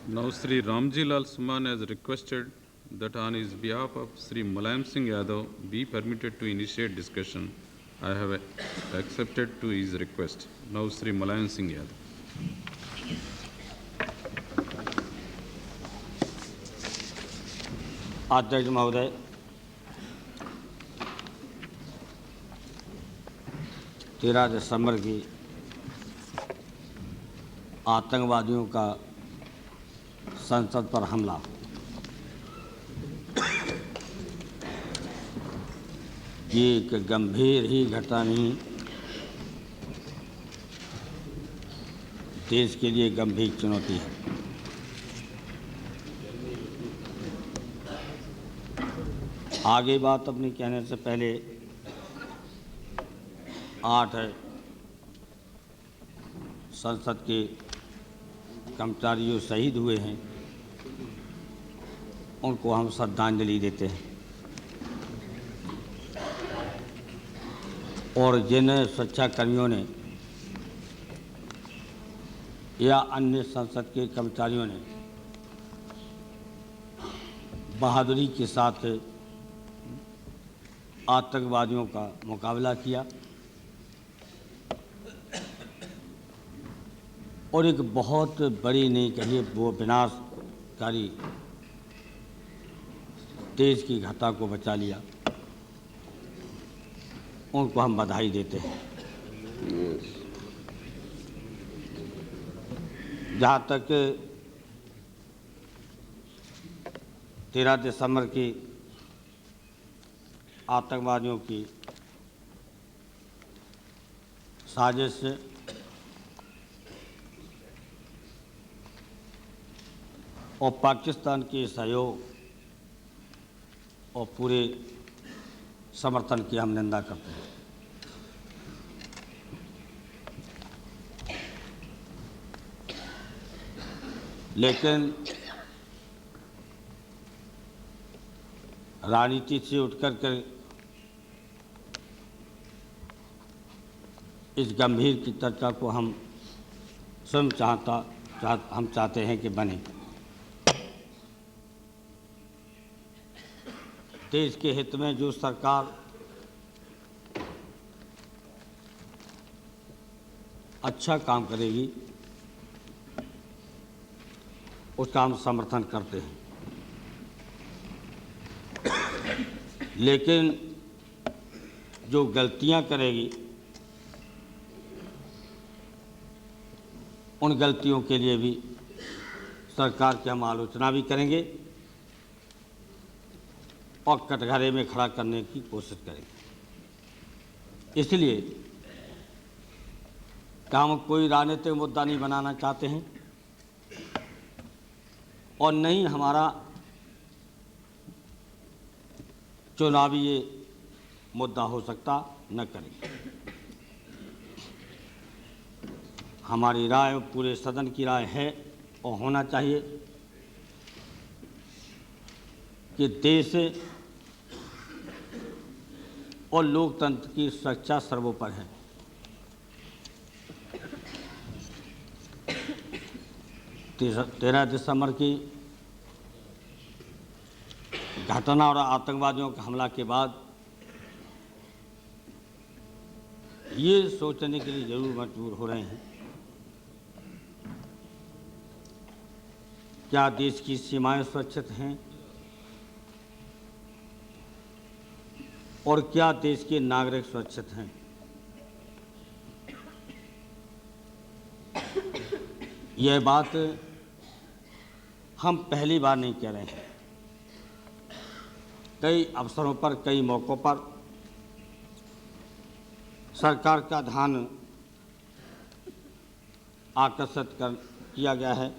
Now, Sri Ramji Lal Suman has requested that on his behalf of Sri Mulayam Singh Yadav be permitted to initiate discussion. I have accepted to his request. Now, Sri Mulayam Singh Yadav. अध्यक्ष महोदय, तेरह दिसंबर की आतंकवादियों का संसद पर हमला ये एक गंभीर ही घटना नहीं, देश के लिए गंभीर चुनौती है। आगे बात अपनी कहने से पहले 8 संसद के कर्मचारी शहीद हुए हैं, उनको हम श्रद्धांजलि देते हैं। और जिन सुरक्षाकर्मियों ने या अन्य संसद के कर्मचारियों ने बहादुरी के साथ आतंकवादियों का मुकाबला किया और एक बहुत बड़ी नहीं कहिए वो विनाशकारी देश की घटना को बचा लिया, उनको हम बधाई देते हैं। जहाँ तक 13 दिसंबर की आतंकवादियों की साजिश और पाकिस्तान के सहयोग और पूरे समर्थन की हम निंदा करते हैं। लेकिन राजनीति से उठकर के इस गंभीर की चर्चा को हम स्वयं हम चाहते हैं कि बने। देश के हित में जो सरकार अच्छा काम करेगी उसका हम समर्थन करते हैं, लेकिन जो गलतियां करेगी उन गलतियों के लिए भी सरकार की हम आलोचना भी करेंगे और कटघरे में खड़ा करने की कोशिश करेंगे। इसलिए हम कोई राजनीतिक मुद्दा नहीं बनाना चाहते हैं और नहीं हमारा चुनावी ये मुद्दा हो सकता, न करेंगे। हमारी राय पूरे सदन की राय है और होना चाहिए कि देश और लोकतंत्र की सुरक्षा सर्वोपरि है। तेरह दिसंबर की घटना और आतंकवादियों के हमला के बाद ये सोचने के लिए जरूर मजबूर हो रहे हैं, क्या देश की सीमाएं सुरक्षित हैं और क्या देश के नागरिक सुरक्षित हैं। यह बात हम पहली बार नहीं कह रहे हैं। कई अवसरों पर, कई मौक़ों पर सरकार का ध्यान आकर्षित किया गया है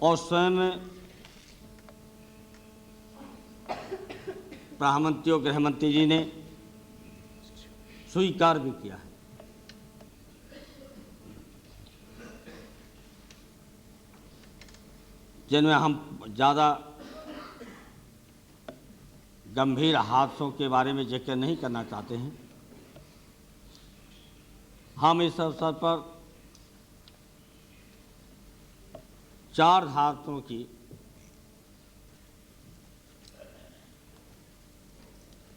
और स्वयं प्रधानमंत्री और गृहमंत्री जी ने स्वीकार भी किया है। जिनमें हम ज़्यादा गंभीर हादसों के बारे में जिक्र नहीं करना चाहते हैं, हम इस अवसर पर 4 धारकों की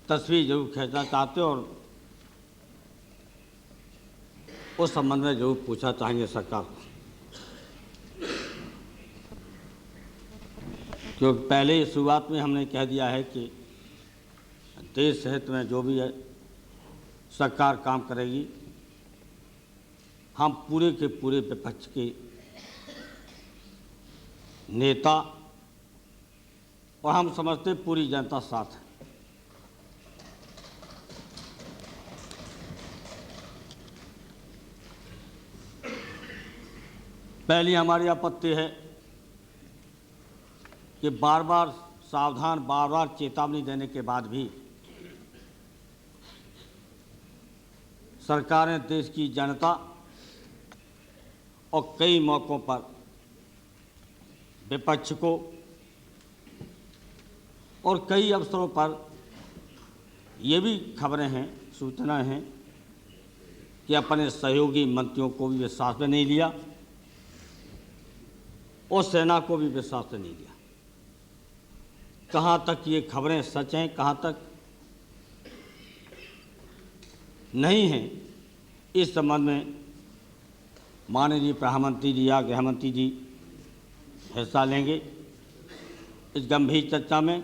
तस्वीर जरूर खींचना चाहते हैं और उस संबंध में जरूर पूछना चाहेंगे सरकार को, क्योंकि पहले ही शुरुआत में हमने कह दिया है कि देश हित में जो भी है सरकार काम करेगी। हम पूरे के पूरे विपक्ष के नेता और हम समझते पूरी जनता साथ है। पहली हमारी आपत्ति है कि बार बार सावधान, बार बार चेतावनी देने के बाद भी सरकार ने देश की जनता और कई मौक़ों पर विपक्ष को और कई अवसरों पर ये भी खबरें हैं, सूचनाएं हैं कि अपने सहयोगी मंत्रियों को भी विश्वास में नहीं लिया और सेना को भी विश्वास में नहीं लिया। कहाँ तक ये खबरें सच हैं, कहाँ तक नहीं हैं, इस संबंध में माननीय प्रधानमंत्री जी या गृह मंत्री जी हिस्सा लेंगे इस गंभीर चर्चा में,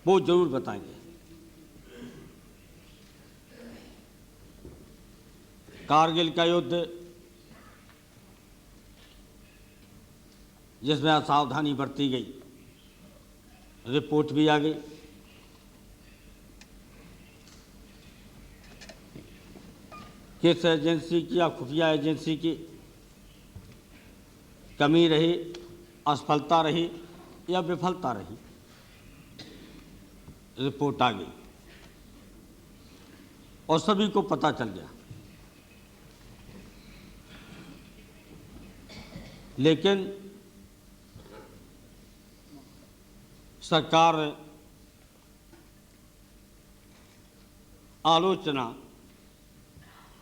वो जरूर बताएंगे। कारगिल का युद्ध जिसमें असावधानी बरती गई, रिपोर्ट भी आ गई। किस एजेंसी की या खुफिया एजेंसी की कमी रही, असफलता रही या विफलता रही, रिपोर्ट आ गई और सभी को पता चल गया। लेकिन सरकार आलोचना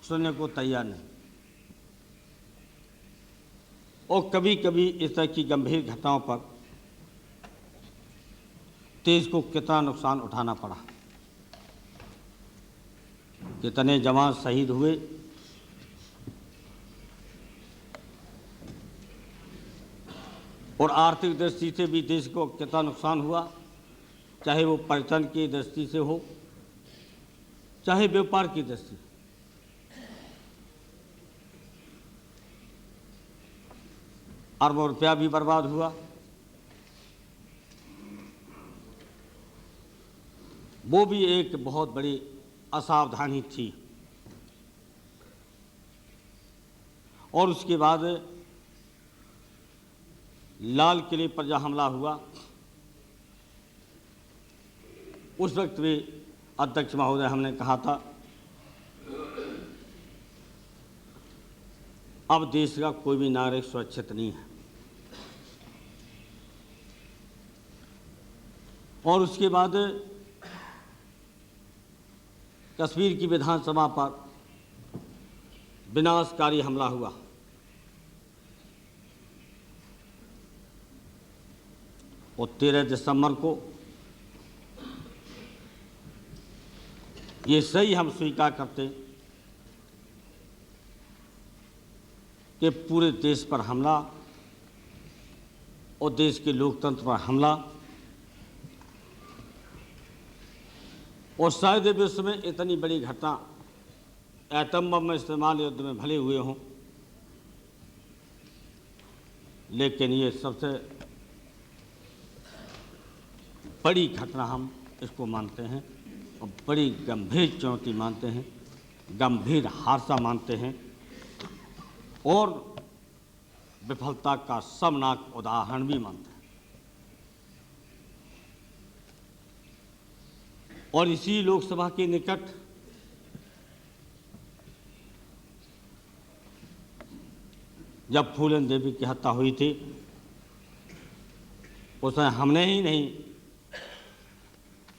सुनने को तैयार नहीं और कभी कभी इस तरह की गंभीर घटनाओं पर देश को कितना नुकसान उठाना पड़ा, कितने जवान शहीद हुए, और आर्थिक दृष्टि से भी देश को कितना नुकसान हुआ, चाहे वो पर्यटन की दृष्टि से हो, चाहे व्यापार की दृष्टि। अरबों रुपया भी बर्बाद हुआ। वो भी एक बहुत बड़ी असावधानी थी। और उसके बाद लाल किले पर जब हमला हुआ, उस वक्त भी अध्यक्ष महोदय हमने कहा था अब देश का कोई भी नागरिक सुरक्षित नहीं है। और उसके बाद कश्मीर की विधानसभा पर विनाशकारी हमला हुआ। और 13 दिसंबर को ये सही हम स्वीकार करते कि पूरे देश पर हमला और देश के लोकतंत्र पर हमला, और शायद विश्व में इतनी बड़ी घटना एटम बम में इस्तेमाल युद्ध में भले हुए हों, लेकिन ये सबसे बड़ी घटना हम इसको मानते हैं और बड़ी गंभीर चुनौती मानते हैं, गंभीर हादसा मानते हैं और विफलता का शर्मनाक उदाहरण भी मानते हैं। और इसी लोकसभा के निकट जब फूलन देवी की हत्या हुई थी, उसमें हमने ही नहीं,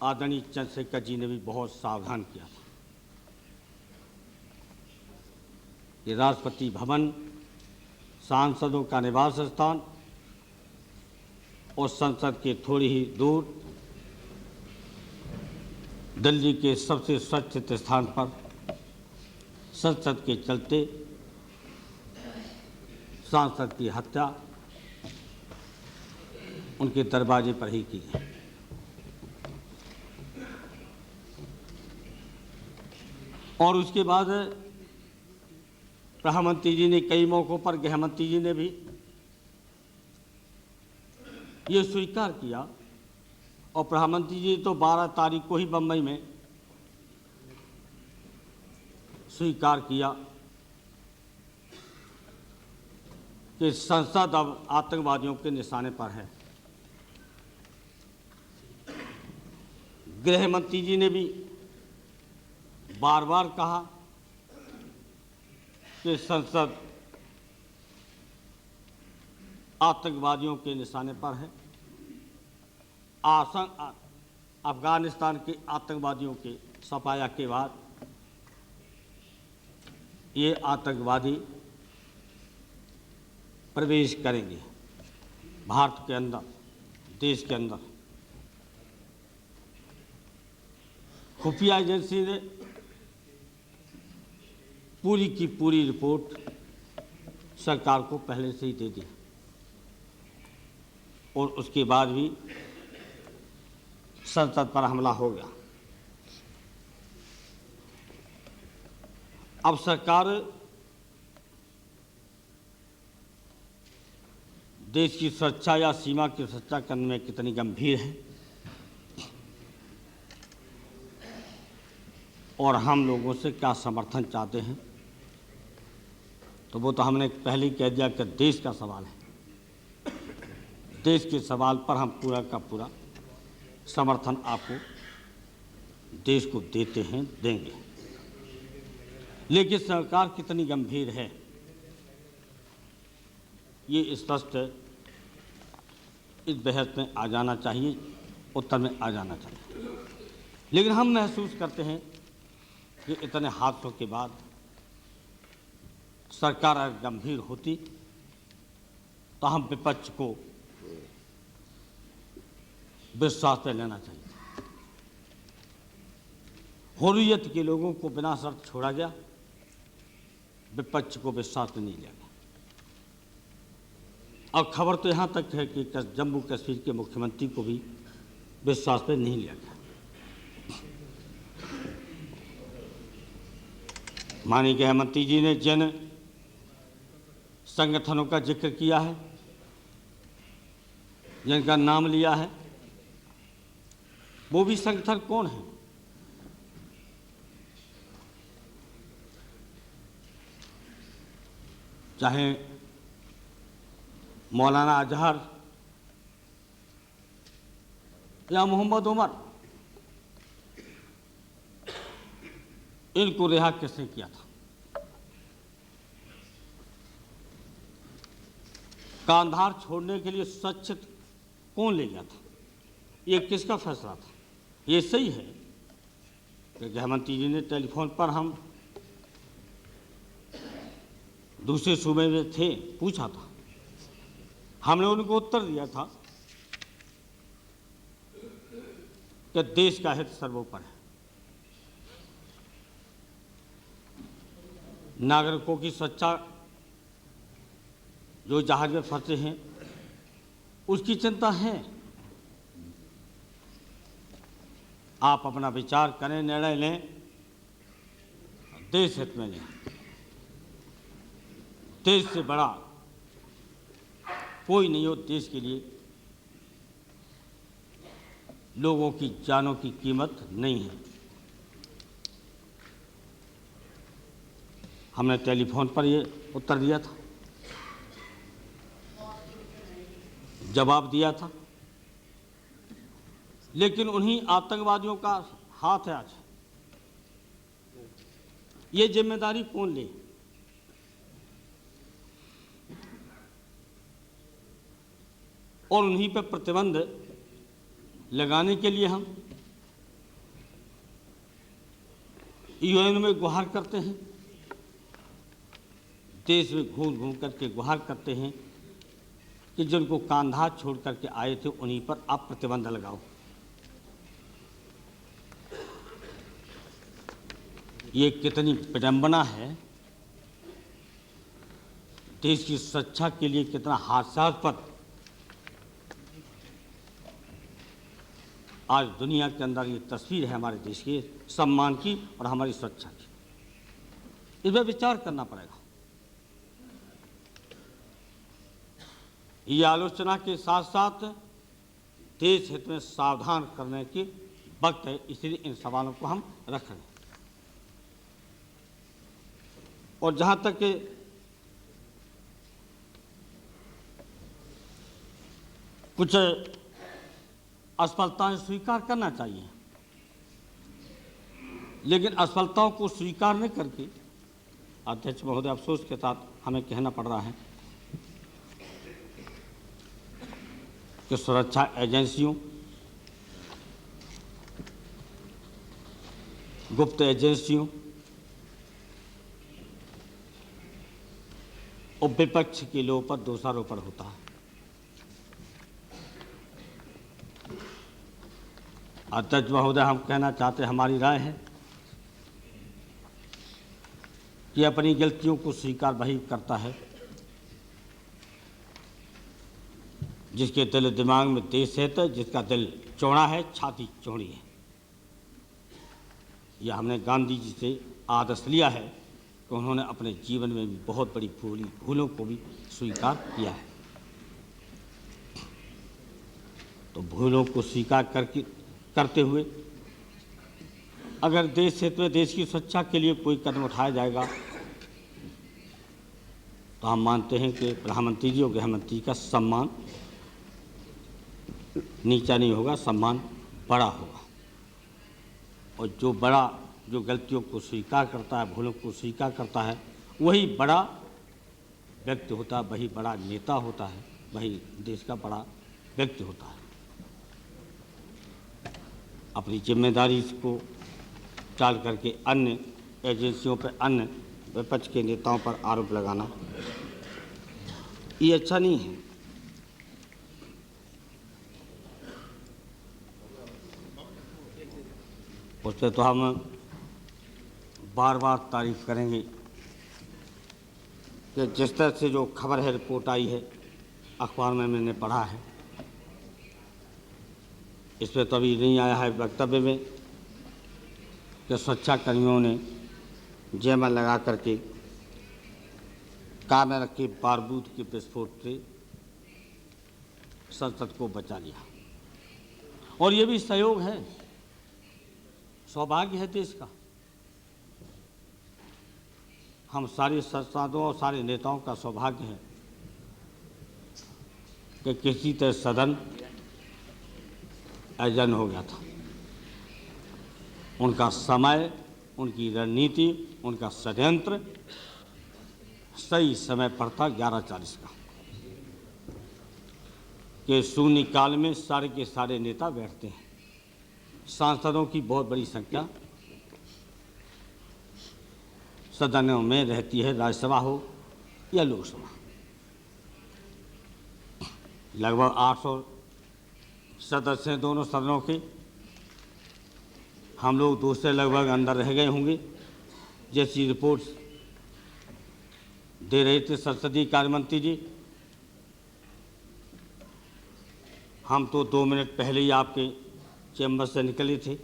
आदरणीय चंद्रशेखर जी ने भी बहुत सावधान किया था। कि राष्ट्रपति भवन, सांसदों का निवास स्थान और संसद के थोड़ी ही दूर दिल्ली के सबसे सुरक्षित स्थान पर संसद के चलते सांसद की हत्या उनके दरवाजे पर ही की गई। और उसके बाद प्रधानमंत्री जी ने कई मौक़ों पर, गृहमंत्री जी ने भी ये स्वीकार किया, और प्रधानमंत्री जी तो 12 तारीख को ही बम्बई में स्वीकार किया कि संसद अब आतंकवादियों के निशाने पर है। गृह मंत्री जी ने भी बार बार कहा कि संसद आतंकवादियों के निशाने पर है। अफगानिस्तान के आतंकवादियों के सफाया के बाद ये आतंकवादी प्रवेश करेंगे भारत के अंदर, देश के अंदर। खुफिया एजेंसी ने पूरी की पूरी रिपोर्ट सरकार को पहले से ही दे दी, और उसके बाद भी संसद पर हमला हो गया। अब सरकार देश की सुरक्षा या सीमा की सुरक्षा करने में कितनी गंभीर है, और हम लोगों से क्या समर्थन चाहते हैं, तो वो तो हमने पहले ही कह दिया कि देश का सवाल है। देश के सवाल पर हम पूरा का पूरा समर्थन आपको, देश को देते हैं, देंगे। लेकिन सरकार कितनी गंभीर है ये स्पष्ट इस बहस में आ जाना चाहिए, उत्तर में आ जाना चाहिए। लेकिन हम महसूस करते हैं कि इतने हादसों के बाद सरकार अगर गंभीर होती तो हम विपक्ष को विश्वास पे लेना चाहिए। हुर्रियत के लोगों को बिना शर्त छोड़ा गया, विपक्ष को विश्वास में नहीं लिया गया। और खबर तो यहाँ तक है कि जम्मू कश्मीर के मुख्यमंत्री को भी विश्वास पे नहीं लिया गया। माननीय गृह मंत्री जी ने जिन संगठनों का जिक्र किया है, जिनका नाम लिया है, वो भी संगठन कौन है? चाहे मौलाना अजहर या मोहम्मद उमर, इनको रिहा किसने किया था? कांधार छोड़ने के लिए सुरक्षित कौन ले गया था? ये किसका फैसला था? ये सही है कि गृहमंत्री जी ने टेलीफोन पर, हम दूसरे सूबे में थे, पूछा था, हमने उनको उत्तर दिया था कि देश का हित सर्वोपरि है। नागरिकों की सुरक्षा, जो जहाज में फंसे हैं उसकी चिंता है। आप अपना विचार करें, निर्णय लें, देश हित में लें। देश से बड़ा कोई नहीं हो देश के लिए। लोगों की जानों की कीमत नहीं है। हमने टेलीफोन पर ये उत्तर दिया था, जवाब दिया था। लेकिन उन्हीं आतंकवादियों का हाथ है आज। ये जिम्मेदारी कौन ले? और उन्हीं पर प्रतिबंध लगाने के लिए हम यूएन में गुहार करते हैं देश में घूम घूम करके गुहार करते हैं कि जिनको कांधा छोड़ करके आए थे उन्हीं पर आप प्रतिबंध लगाओ। ये कितनी विडंबना है, देश की सुरक्षा के लिए कितना हास्यास्पद आज दुनिया के अंदर ये तस्वीर है हमारे देश के सम्मान की और हमारी सुरक्षा की। इस पर विचार करना पड़ेगा। ये आलोचना के साथ साथ देश हित में सावधान करने के वक्त है, इसलिए इन सवालों को हम रख रहे हैं। और जहां तक कि कुछ असफलताएं स्वीकार करना चाहिए, लेकिन असफलताओं को स्वीकार नहीं करके अध्यक्ष महोदय अफसोस के साथ हमें कहना पड़ रहा है कि सुरक्षा एजेंसियों, गुप्त एजेंसियों और विपक्ष के लोगों पर दोषारोपण होता है। अध्यक्ष महोदय, हम कहना चाहते, हमारी राय है कि अपनी गलतियों को स्वीकार वही करता है जिसके दिल दिमाग में देश है, तो जिसका दिल चौड़ा है, छाती चौड़ी है। यह हमने गांधी जी से आदर्श लिया है कि उन्होंने अपने जीवन में भी बहुत बड़ी भूलों को भी स्वीकार किया है। तो भूलों को स्वीकार करते हुए अगर देश हित में देश की सुरक्षा के लिए कोई कदम उठाया जाएगा तो हम मानते हैं कि प्रधानमंत्री जी और गृह मंत्री का सम्मान नीचा नहीं होगा, सम्मान बड़ा होगा। और जो गलतियों को स्वीकार करता है, भूलों को स्वीकार करता है, वही बड़ा व्यक्ति होता है, वही बड़ा नेता होता है, वही देश का बड़ा व्यक्ति होता है। अपनी जिम्मेदारी को टाल करके अन्य एजेंसियों पर, अन्य विपक्ष के नेताओं पर आरोप लगाना ये अच्छा नहीं है। उस पर तो हम बार बार तारीफ करेंगे कि जिस तरह से जो खबर है, रिपोर्ट आई है, अखबार में मैंने पढ़ा है, इस पर तो अभी नहीं आया है वक्तव्य में कि सुरक्षा कर्मियों ने जयमाला लगा करके कार में रखे बारूद के विस्फोट से संसद को बचा लिया। और ये भी सहयोग है, सौभाग्य है देश का। हम सारे सांसदों और सारे नेताओं का सौभाग्य है कि किसी तरह सदन अजन हो गया था। उनका समय, उनकी रणनीति, उनका षड्यंत्र सही समय पर था 11:40 का, कि शून्य काल में सारे के सारे नेता बैठते हैं। सांसदों की बहुत बड़ी संख्या सदनों में रहती है, राज्यसभा हो या लोकसभा। लगभग 800 सदस्य हैं दोनों सदनों के। हम लोग दूसरे लगभग अंदर रह गए होंगे, जैसी रिपोर्ट दे रहे थे संसदीय कार्य मंत्री जी। हम तो 2 मिनट पहले ही आपके चैम्बर से निकले थे,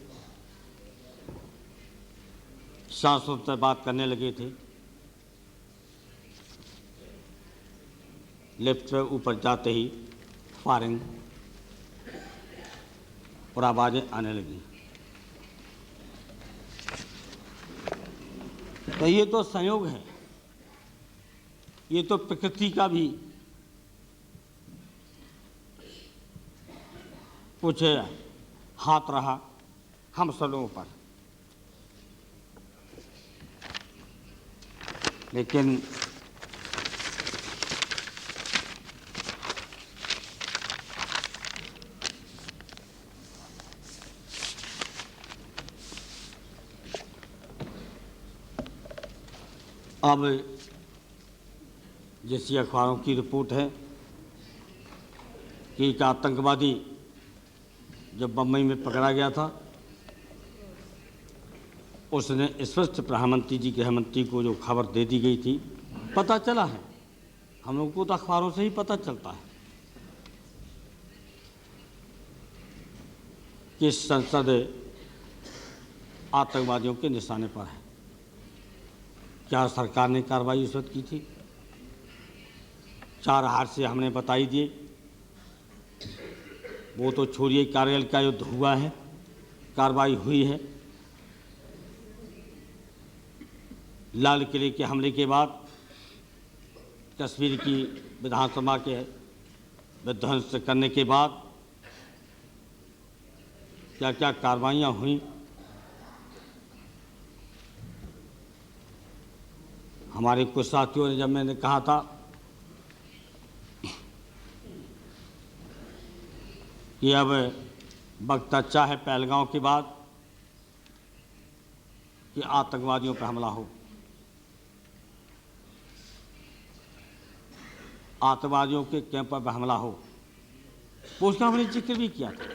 सांसदों से बात करने लगे थे। लिफ्ट पर ऊपर जाते ही फायरिंग और आवाज़ें आने लगी। तो ये तो संयोग है, ये तो प्रकृति का भी कुछ हाथ रहा हम सब लोगों पर। लेकिन अब जैसी अखबारों की रिपोर्ट है कि एक आतंकवादी जब बम्बई में पकड़ा गया था, उसने स्पष्ट प्रधानमंत्री जी गृहमंत्री को जो खबर दे दी गई थी, पता चला है, हम लोग को तो अखबारों से ही पता चलता है कि संसद आतंकवादियों के निशाने पर है। क्या सरकार ने कार्रवाई उस वक्त की थी? 4 हादसे हमने बताई दिए, वो तो छोड़िए, कारगिल का युद्ध हुआ है, कार्रवाई हुई है। लाल किले के हमले के बाद कश्मीर की विधानसभा के विध्वंस करने के बाद क्या क्या कार्रवाइयाँ हुई, हमारे कुछ साथियों ने, जब मैंने कहा था कि अब वक्त अच्छा है पहलगांव के बाद कि आतंकवादियों पर हमला हो, आतंकवादियों के कैंप पर हमला हो, उसका हमने जिक्र भी किया था,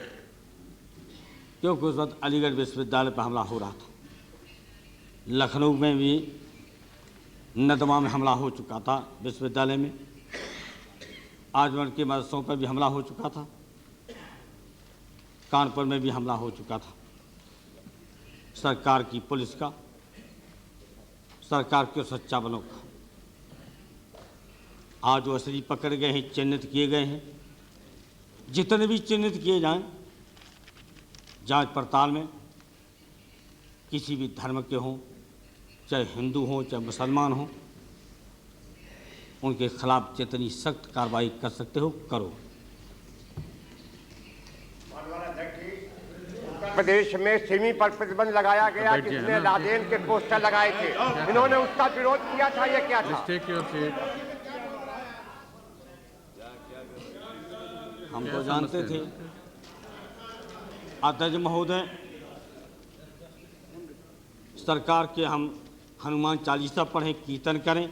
क्योंकि उस वक्त अलीगढ़ विश्वविद्यालय पर हमला हो रहा था। लखनऊ में भी नदवा में हमला हो चुका था, विश्वविद्यालय में आजमगढ़ के मदरसों पर भी हमला हो चुका था, कानपुर में भी हमला हो चुका था। सरकार की पुलिस का, सरकार के सुरक्षा बलों का आज वो असली पकड़ गए हैं, चिन्हित किए गए हैं। जितने भी चिन्हित किए जाएं, जांच पड़ताल में किसी भी धर्म के हों, चाहे हिंदू हों चाहे मुसलमान हों, उनके खिलाफ जितनी सख्त कार्रवाई कर सकते हो करो। प्रदेश में सिमी पर प्रतिबंध लगाया गया, जिसने लादेन के पोस्टर लगाए थे, इन्होंने उसका विरोध किया था। ये क्या था? हम तो जानते थे अध्यक्ष महोदय, सरकार के हम हनुमान चालीसा पढ़ें, कीर्तन करें,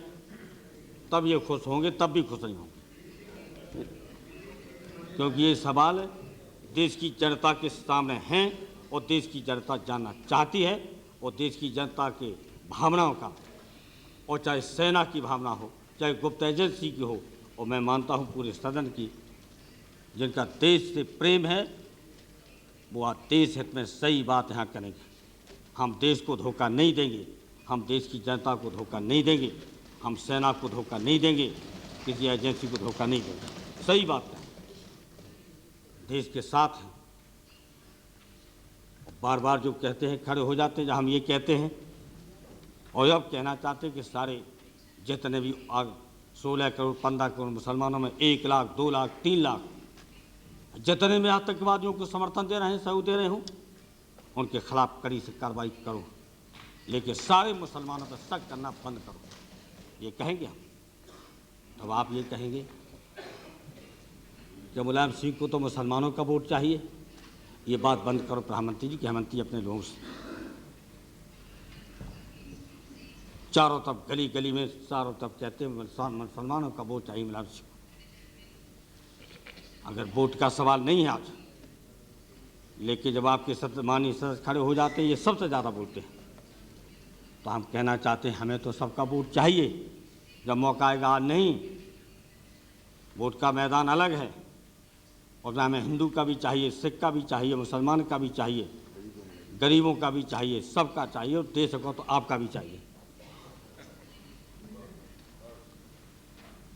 तब ये खुश होंगे, तब भी खुश नहीं होंगे, क्योंकि ये सवाल देश की जनता के सामने हैं और देश की जनता जानना चाहती है, और देश की जनता के भावनाओं का, और चाहे सेना की भावना हो, चाहे गुप्त एजेंसी की हो, और मैं मानता हूँ पूरे सदन की, जिनका देश से प्रेम है, वो आज देश हित में सही बात यहाँ करेंगे। हम देश को धोखा नहीं देंगे, हम देश की जनता को धोखा नहीं देंगे, हम सेना को धोखा नहीं देंगे, किसी एजेंसी को धोखा नहीं देंगे। सही बात है, देश के साथ हैं। बार बार जो कहते हैं खड़े हो जाते हैं, जब हम ये कहते हैं और अब कहना चाहते हैं कि सारे जितने भी 16 करोड़ 15 करोड़ मुसलमानों में 1 लाख 2 लाख 3 लाख जितने में आतंकवादियों को समर्थन दे रहे हैं, सहयोग दे रहे हों, उनके खिलाफ कड़ी से कार्रवाई करो, लेकिन सारे मुसलमानों पर शक करना बंद करो। ये कहेंगे हम, तब आप ये कहेंगे कि मुलायम सिंह को तो मुसलमानों का वोट चाहिए। ये बात बंद करो प्रधानमंत्री जी, गृहमंत्री अपने लोगों से, चारों तरफ गली गली में चारों तरफ कहते हैं मुसलमानों का वोट चाहिए मुलायम सिंह। अगर वोट का सवाल नहीं है आज, लेकिन जब आपके माननीय सदस्य खड़े हो जाते हैं, ये सबसे ज़्यादा बोलते हैं, तो हम कहना चाहते हैं हमें तो सबका वोट चाहिए। जब मौका आएगा, आज नहीं, वोट का मैदान अलग है, और हमें हिंदू का भी चाहिए, सिख का भी चाहिए, मुसलमान का भी चाहिए, गरीबों का भी चाहिए, सबका चाहिए, और देश को तो आपका भी चाहिए।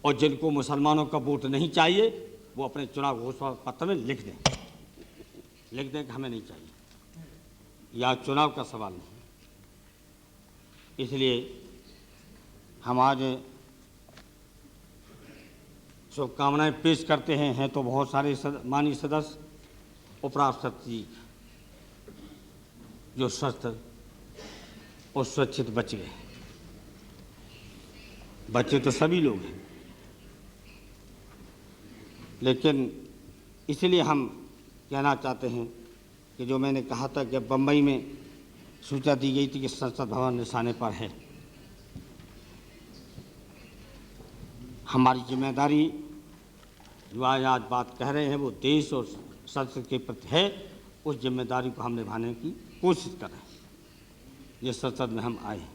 और जिनको मुसलमानों का वोट नहीं चाहिए, वो अपने चुनाव घोषणा पत्र में लिख दें कि हमें नहीं चाहिए। यह चुनाव का सवाल नहीं। इसलिए हम आज शुभकामनाएं पेश करते हैं तो बहुत सारे माननीय सदस्य, उपराष्ट्रपति जी जो स्वस्थ और सुरक्षित बच गए, बच्चे तो सभी लोग हैं, लेकिन इसलिए हम कहना चाहते हैं कि जो मैंने कहा था कि बम्बई में सूचना दी गई थी कि संसद भवन निशाने पर है, हमारी जिम्मेदारी जो आज बात कह रहे हैं वो देश और संसद के प्रति है। उस जिम्मेदारी को हम निभाने की कोशिश कर रहे हैं। ये संसद में हम आए हैं,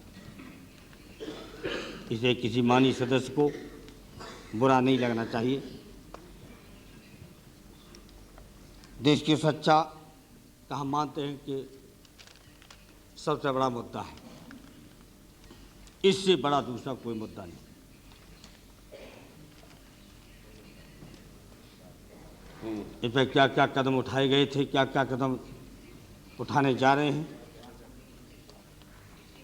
इसे किसी माननीय सदस्य को बुरा नहीं लगना चाहिए। देश की सुरक्षा का हम मानते हैं कि सबसे बड़ा मुद्दा है, इससे बड़ा दूसरा कोई मुद्दा नहीं। इस पर क्या क्या कदम उठाए गए थे, क्या क्या कदम उठाने जा रहे हैं,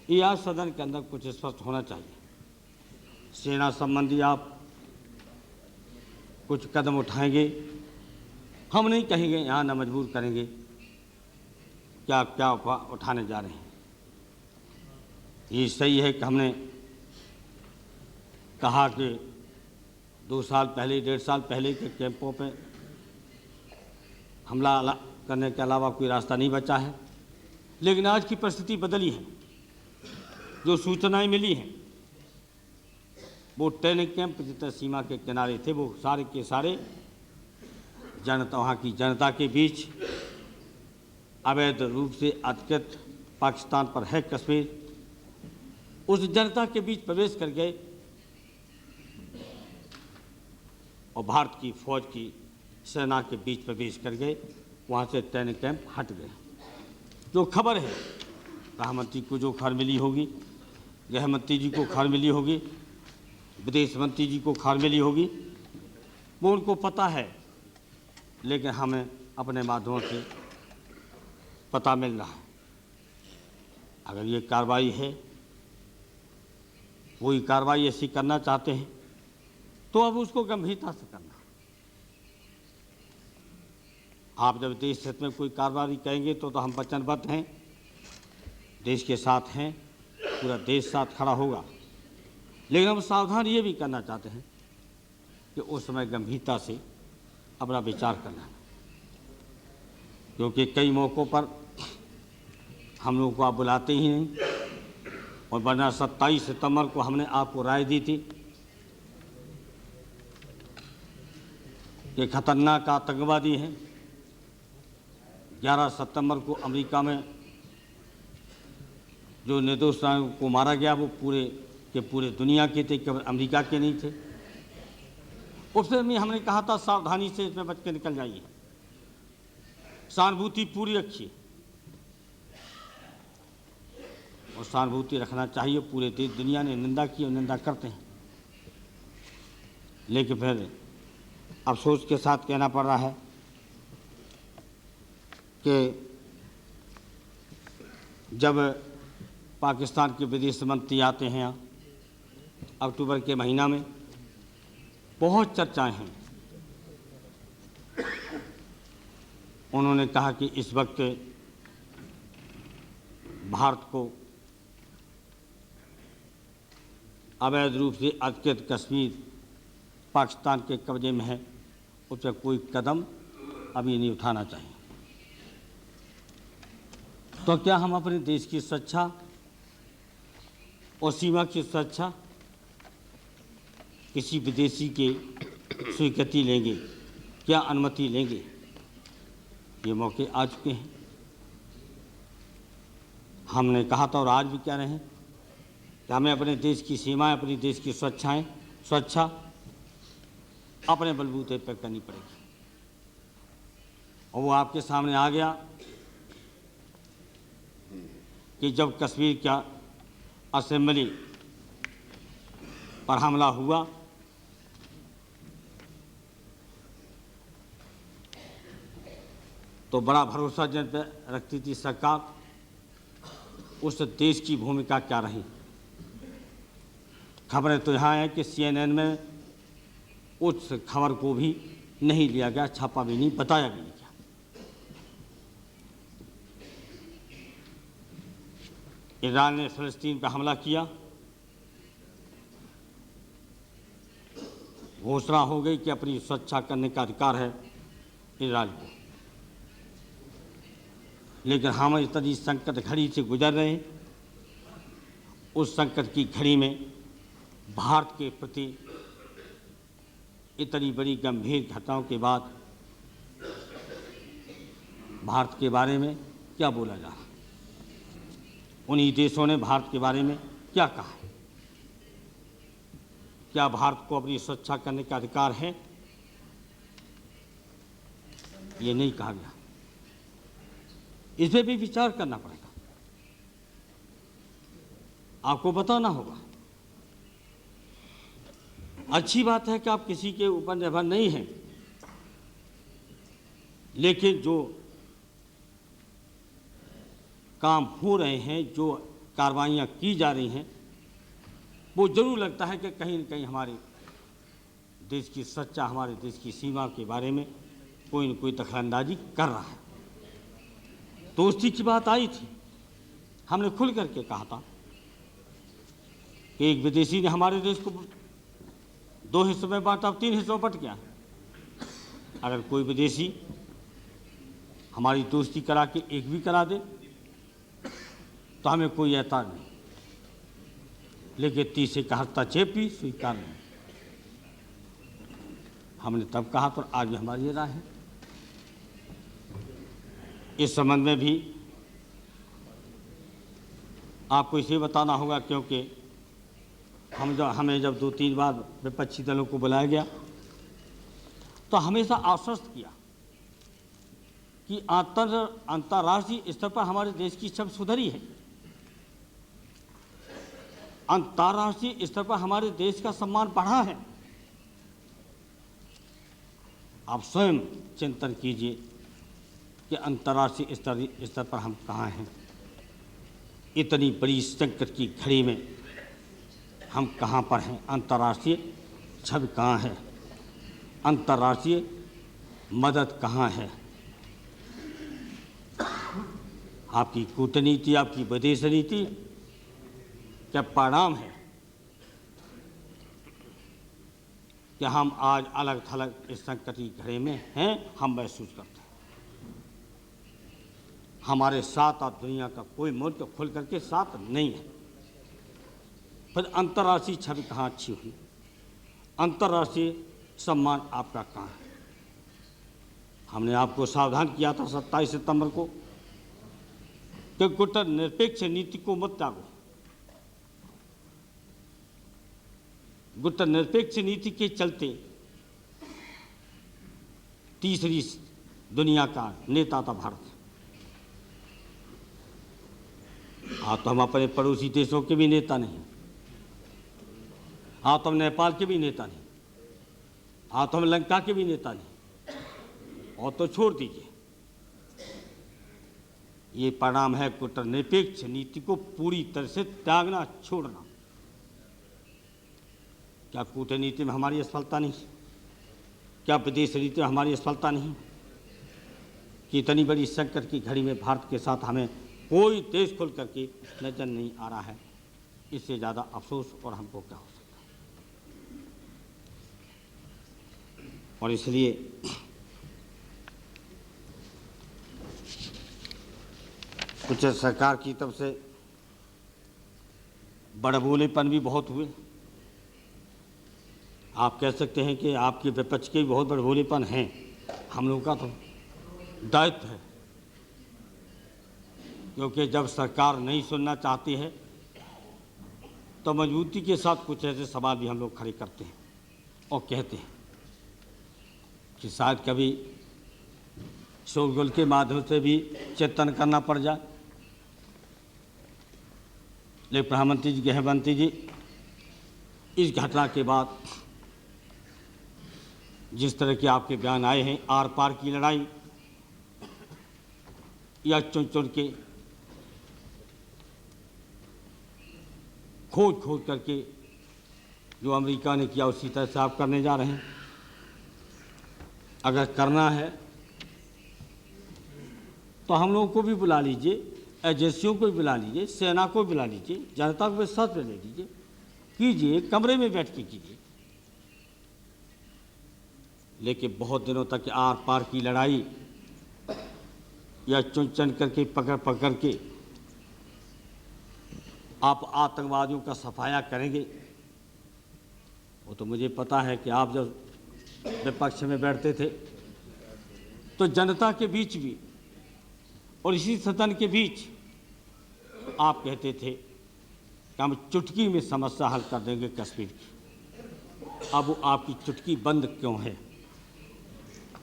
ये आज सदन के अंदर कुछ स्पष्ट होना चाहिए। सेना संबंधी आप कुछ कदम उठाएंगे, हम नहीं कहेंगे, यहाँ न मजबूर करेंगे क्या क्या उठाने जा रहे हैं। ये सही है कि हमने कहा कि 2 साल पहले 1.5 साल पहले के कैंपों पे हमला करने के अलावा कोई रास्ता नहीं बचा है, लेकिन आज की परिस्थिति बदली है। जो सूचनाएं मिली हैं वो ट्रेनिंग कैंप जितने सीमा के किनारे थे वो सारे के सारे जनता, वहाँ की जनता के बीच अवैध रूप से अधिकृत पाकिस्तान पर है कश्मीर, उस जनता के बीच प्रवेश कर गए और भारत की फौज की सेना के बीच प्रवेश कर गए। वहाँ से ट्रेनिंग कैंप हट गए। जो खबर है, गृहमंत्री को जो खबर मिली होगी, गृह मंत्री जी को खबर मिली होगी, विदेश मंत्री जी को खबर मिली होगी, वो उनको पता है, लेकिन हमें अपने माध्यमों से पता मिल रहा है। अगर ये कार्रवाई है, कोई कार्रवाई ऐसी करना चाहते हैं तो अब उसको गंभीरता से करना। आप जब देश हित में कोई कार्रवाई करेंगे तो हम वचनबद्ध हैं, देश के साथ हैं, पूरा देश साथ खड़ा होगा। लेकिन हम सावधान ये भी करना चाहते हैं कि उस समय गंभीरता से अपना विचार करना, क्योंकि कई मौक़ों पर हम लोगों को आप बुलाते ही नहीं। और वरना 27 सितंबर को हमने आपको राय दी थी कि खतरनाक आतंकवादी हैं। 11 सितंबर को अमेरिका में जो निर्दोष नागरिकों को मारा गया वो पूरे दुनिया के थे, केवल अमेरिका के नहीं थे। उससे भी हमने कहा था सावधानी से इसमें बच के निकल जाइए, सहानुभूति पूरी रखिए। और सहानुभूति रखना चाहिए, पूरे देश दुनिया ने निंदा की और निंदा करते हैं। लेकिन फिर अफसोस के साथ कहना पड़ रहा है कि जब पाकिस्तान के विदेश मंत्री आते हैं यहाँ अक्टूबर के महीना में, बहुत चर्चाएं हैं। उन्होंने कहा कि इस वक्त भारत को अवैध रूप से अधिकृत कश्मीर पाकिस्तान के कब्जे में है, उस पर कोई कदम अभी नहीं उठाना चाहिए। तो क्या हम अपने देश की सुरक्षा और सीमा की सुरक्षा किसी विदेशी के स्वीकृति लेंगे, क्या अनुमति लेंगे? ये मौके आ चुके हैं। हमने कहा था और आज भी कह रहे हैं कि हमें अपने देश की सीमाएं, अपने देश की सुरक्षा अपने बलबूते पर करनी पड़ेगी। और वो आपके सामने आ गया कि जब कश्मीर का असेंबली पर हमला हुआ तो बड़ा भरोसा जिन पर रखती थी सरकार, उस देश की भूमिका क्या रही। खबरें तो यहाँ हैं कि CNN में उस खबर को भी नहीं लिया गया, छापा भी नहीं, बताया भी नहीं गया। ईरान ने फ़लस्तीन पर हमला किया, घोषणा हो गई कि अपनी सुरक्षा करने का अधिकार है ईरान को। लेकिन हम इतनी संकट घड़ी से गुजर रहे हैं, उस संकट की घड़ी में भारत के प्रति इतनी बड़ी गंभीर घटनाओं के बाद भारत के बारे में क्या बोला जा रहा है? उन्हीं देशों ने भारत के बारे में क्या कहा है? क्या भारत को अपनी सुरक्षा करने का अधिकार है? ये नहीं कहा गया। इस पर भी विचार करना पड़ेगा। आपको बताना होगा। अच्छी बात है कि आप किसी के ऊपर निर्भर नहीं हैं, लेकिन जो काम हो रहे हैं, जो कार्रवाइयाँ की जा रही हैं, वो जरूर लगता है कि कहीं न कहीं हमारे देश की सच्चा, हमारे देश की सीमा के बारे में कोई न कोई दखलंदाजी कर रहा है। दोस्ती की बात आई थी, हमने खुल करके कहा था कि एक विदेशी ने हमारे देश को 2 हिस्सों में बांटा, 3 हिस्सों में बट गया। अगर कोई विदेशी हमारी दोस्ती करा के एक भी करा दे तो हमें कोई एतराज नहीं, लेकिन 30 का हस्तक्षेप भी स्वीकार नहीं। हमने तब कहा तो आज भी हमारी ये राय है। इस संबंध में भी आपको इसे बताना होगा, क्योंकि हमें जब 2-3 बार विपक्षी दलों को बुलाया गया तो हमेशा आश्वस्त किया कि अंतर्राष्ट्रीय स्तर पर हमारे देश की छवि सुधरी है, अंतर्राष्ट्रीय स्तर पर हमारे देश का सम्मान बढ़ा है। आप स्वयं चिंतन कीजिए कि अंतर्राष्ट्रीय स्तर पर हम कहाँ हैं। इतनी बड़ी संकट की घड़ी में हम कहाँ पर हैं? अंतर्राष्ट्रीय छवि कहाँ है? अंतर्राष्ट्रीय मदद कहाँ है? आपकी कूटनीति, आपकी विदेश नीति क्या परिणाम है कि हम आज अलग थलग इस संकट की घड़ी में हैं? हम महसूस करते हैं हमारे साथ अब दुनिया का कोई मुल्क खुल करके साथ नहीं है। फिर अंतर्राष्ट्रीय छवि कहाँ अच्छी हुई? अंतर्राष्ट्रीय सम्मान आपका कहाँ है? हमने आपको सावधान किया था 27 सितंबर को कि गुटनिरपेक्ष नीति को मत त्यागो। गुटनिरपेक्ष नीति के चलते तीसरी दुनिया का नेता था भारत। आज तो हम अपने पड़ोसी देशों के भी नेता नहीं, आज तो हम नेपाल के भी नेता नहीं, आज तो हम लंका के भी नेता नहीं। और तो छोड़ दीजिए, ये परिणाम है गुटनिरपेक्ष नीति को पूरी तरह से त्यागना, छोड़ना। क्या कूटनीति में हमारी असफलता नहीं? क्या विदेश नीति में हमारी असफलता नहीं? कि इतनी बड़ी संकट की घड़ी में भारत के साथ हमें कोई देश खुल करके नजर नहीं आ रहा है। इससे ज़्यादा अफसोस और हमको क्या हो सकता है? और इसलिए कुछ सरकार की तरफ से बड़बोलेपन भी बहुत हुए। आप कह सकते हैं कि आपके विपक्ष के भी बहुत बड़बोलेपन हैं। हम लोगों का तो दायित्व है, क्योंकि जब सरकार नहीं सुनना चाहती है तो मजबूती के साथ कुछ ऐसे सवाल भी हम लोग खड़े करते हैं और कहते हैं कि शायद कभी शोरगुल के माध्यम से भी चिंतन करना पड़ जाए। लेकिन प्रधानमंत्री जी, गृहमंत्री जी, इस घटना के बाद जिस तरह के आपके बयान आए हैं, आर पार की लड़ाई या चुन चुन के खोज करके जो अमेरिका ने किया उसी तरह से आप करने जा रहे हैं। अगर करना है तो हम लोगों को भी बुला लीजिए, एजेंसियों को भी बुला लीजिए, सेना को भी बुला लीजिए, जनता को भी साथ में ले लीजिए, कीजिए, कमरे में बैठ के कीजिए। लेकिन बहुत दिनों तक आर पार की लड़ाई या चुन चुन करके पकड़ के आप आतंकवादियों का सफाया करेंगे, वो तो मुझे पता है कि आप जब विपक्ष में बैठते थे तो जनता के बीच भी और इसी सदन के बीच आप कहते थे कि हम चुटकी में समस्या हल कर देंगे कश्मीर की। अब वो आपकी चुटकी बंद क्यों है?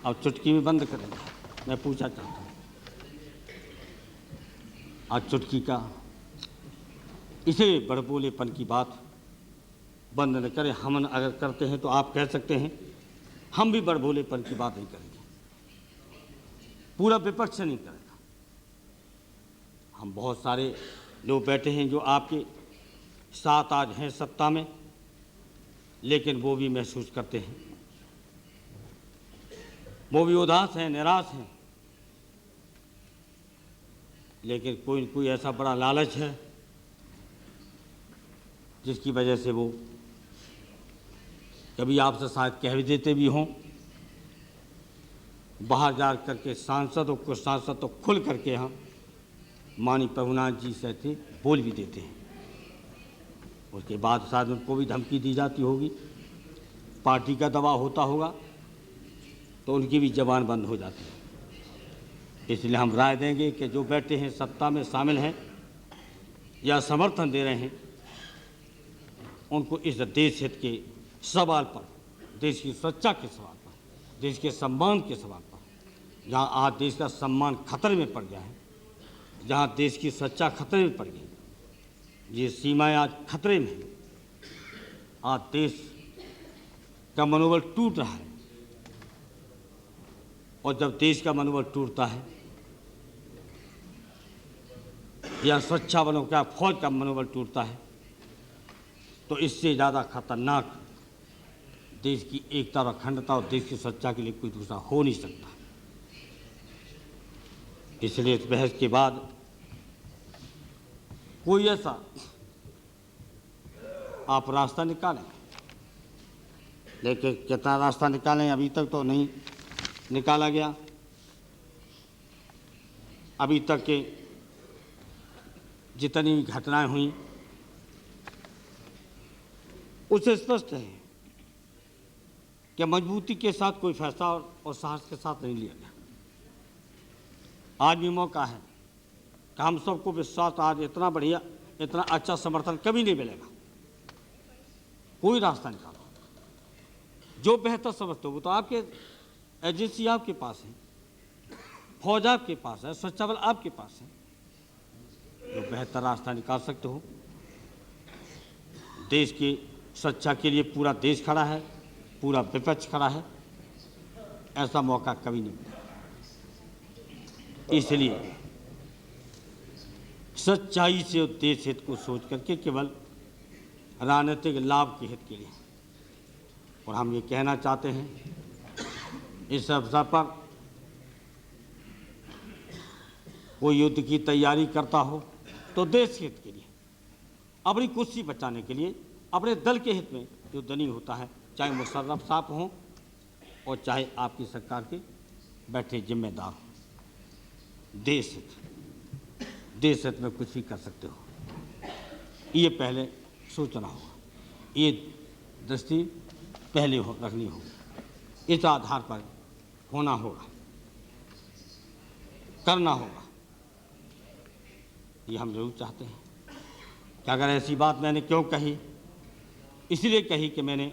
अब चुटकी में बंद करेंगे? मैं पूछा चाहता हूँ। आज चुटकी का इसे बड़बोलेपन की बात बंद न करें। हम अगर करते हैं तो आप कह सकते हैं हम भी बड़बोलेपन की बात नहीं करेंगे, पूरा विपक्ष नहीं करेगा। हम बहुत सारे लोग बैठे हैं जो आपके साथ आज हैं सत्ता में, लेकिन वो भी महसूस करते हैं, वो भी उदास हैं, निराश हैं। लेकिन कोई न कोई ऐसा बड़ा लालच है जिसकी वजह से वो कभी आपसे शायद कह भी देते भी हों, बाहर जा करके सांसदों को सांसद तो खुल करके हम माननीय प्रभुनाथ जी से थे बोल भी देते हैं। उसके बाद शायद उनको भी धमकी दी जाती होगी, पार्टी का दबाव होता होगा तो उनकी भी जबान बंद हो जाती है। इसलिए हम राय देंगे कि जो बैठे हैं सत्ता में शामिल हैं या समर्थन दे रहे हैं, उनको इस देश हित के सवाल पर, देश की सुरक्षा के सवाल पर, देश के सम्मान के सवाल पर, जहां आज देश का सम्मान खतरे में पड़ गया है, जहां देश की सुरक्षा खतरे में पड़ गई, ये सीमाएं आज खतरे में हैं, आज देश का मनोबल टूट रहा है। और जब देश का मनोबल टूटता है या सुरक्षा बलों का, फौज का मनोबल टूटता है, तो इससे ज़्यादा खतरनाक देश की एकता और अखंडता और देश की सुरक्षा के लिए कोई दूसरा हो नहीं सकता। इसलिए इस बहस के बाद कोई ऐसा आप रास्ता निकालें, लेकिन कितना रास्ता निकालें अभी तक तो नहीं निकाला गया। अभी तक के जितनी घटनाएं हुई उससे स्पष्ट है कि मजबूती के साथ कोई फैसला और साहस के साथ नहीं लिया गया। आज भी मौका है कि हम सबको विश्वास, आज इतना बढ़िया, इतना अच्छा समर्थन कभी नहीं मिलेगा। कोई रास्ता निकालो जो बेहतर समझते हो। वो तो आपके एजेंसी आपके पास है, फौज आपके पास है, सुरक्षा बल आपके पास है, जो बेहतर रास्ता निकाल सकते हो। देश की सुरक्षा के लिए पूरा देश खड़ा है, पूरा विपक्ष खड़ा है, ऐसा मौका कभी नहीं मिला। इसलिए सच्चाई से देश हित को सोच करके, केवल राजनीतिक लाभ के हित के लिए। और हम ये कहना चाहते हैं इस अवसर पर, कोई युद्ध की तैयारी करता हो तो देश हित के लिए, अपनी कुर्सी बचाने के लिए, अपने दल के हित में युद्ध नहीं होता है, चाहे मुशर्रफ साहब हों और चाहे आपकी सरकार के बैठे जिम्मेदार हों। देश हित में कुछ भी कर सकते हो, ये पहले सोचना होगा, ये दृष्टि पहले रखनी होगी, इस आधार पर होना होगा, करना होगा। ये हम जरूर चाहते हैं कि अगर ऐसी बात मैंने क्यों कही, इसलिए कही कि मैंने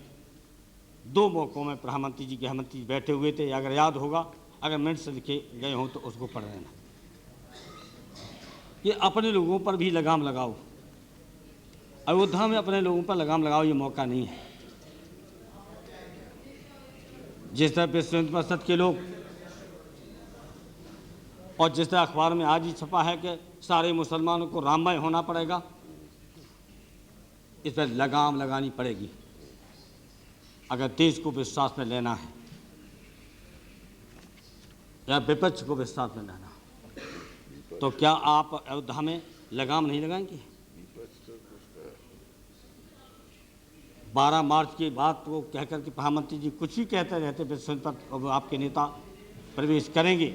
2 मौक़ों में प्रधानमंत्री जी, गृहमंत्री बैठे हुए थे। अगर याद होगा, अगर मिनट से लिखे गए हों तो उसको पढ़ लेना। ये अपने लोगों पर भी लगाम लगाओ, अयोध्या में अपने लोगों पर लगाम लगाओ, ये मौका नहीं है। जिस तरह विश्व हिंदू परिषद के लोग, और जिस तरह अखबार में आज ही छपा है कि सारे मुसलमानों को राममय होना पड़ेगा, इस पर लगाम लगानी पड़ेगी अगर देश को विश्वास में लेना है या विपक्ष को विश्वास में लेना है। तो क्या आप अयोध्या में लगाम नहीं लगाएंगे? 12 मार्च की बात वो कहकर के प्रधानमंत्री जी कुछ भी कहते रहते, विश्व पर आपके नेता प्रवेश करेंगे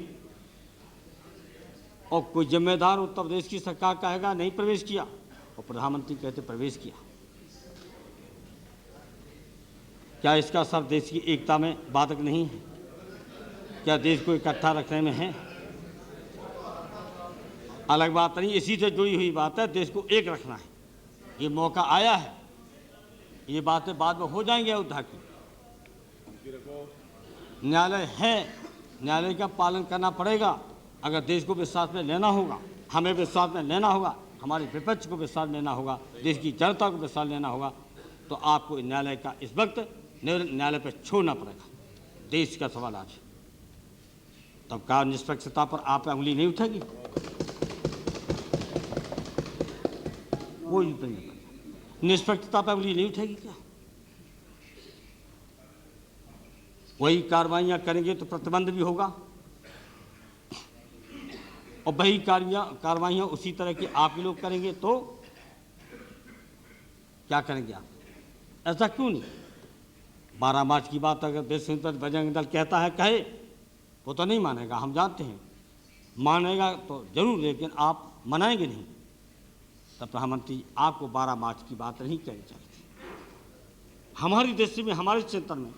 और कोई जिम्मेदार उत्तर प्रदेश की सरकार कहेगा नहीं प्रवेश किया, और प्रधानमंत्री कहते प्रवेश किया। क्या इसका असर देश की एकता में बाधक नहीं है? क्या देश को इकट्ठा रखने में है? अलग बात नहीं, इसी से जुड़ी हुई बात है, देश को एक रखना है। ये मौका आया है, ये बातें बाद में हो जाएंगी अयोध्या की। न्यायालय है, न्यायालय का पालन करना पड़ेगा। अगर देश को विश्वास में लेना होगा, हमें विश्वास में लेना होगा, हमारे विपक्ष को विश्वास लेना होगा, देश की जनता को विश्वास लेना होगा, तो आपको न्यायालय का इस वक्त न्यायालय पर छोड़ना पड़ेगा। देश का सवाल आज, तब का निष्पक्षता पर आप उंगली नहीं उठेगी, कोई नहीं, निष्पक्षता पर उंगली नहीं उठेगी क्या? वही कार्रवाइयाँ करेंगे तो प्रतिबंध भी होगा, और वही कार्रवाइयाँ उसी तरह की आप लोग करेंगे तो क्या करेंगे आप? ऐसा क्यों नहीं? 12 मार्च की बात अगर देश बजरंग दल कहता है, कहे, वो तो नहीं मानेगा, हम जानते हैं। मानेगा तो जरूर, लेकिन आप मनाएंगे नहीं। तब प्रधानमंत्री आपको 12 मार्च की बात नहीं कहनी चाहिए। हमारी दृष्टि में, हमारे चिंतन में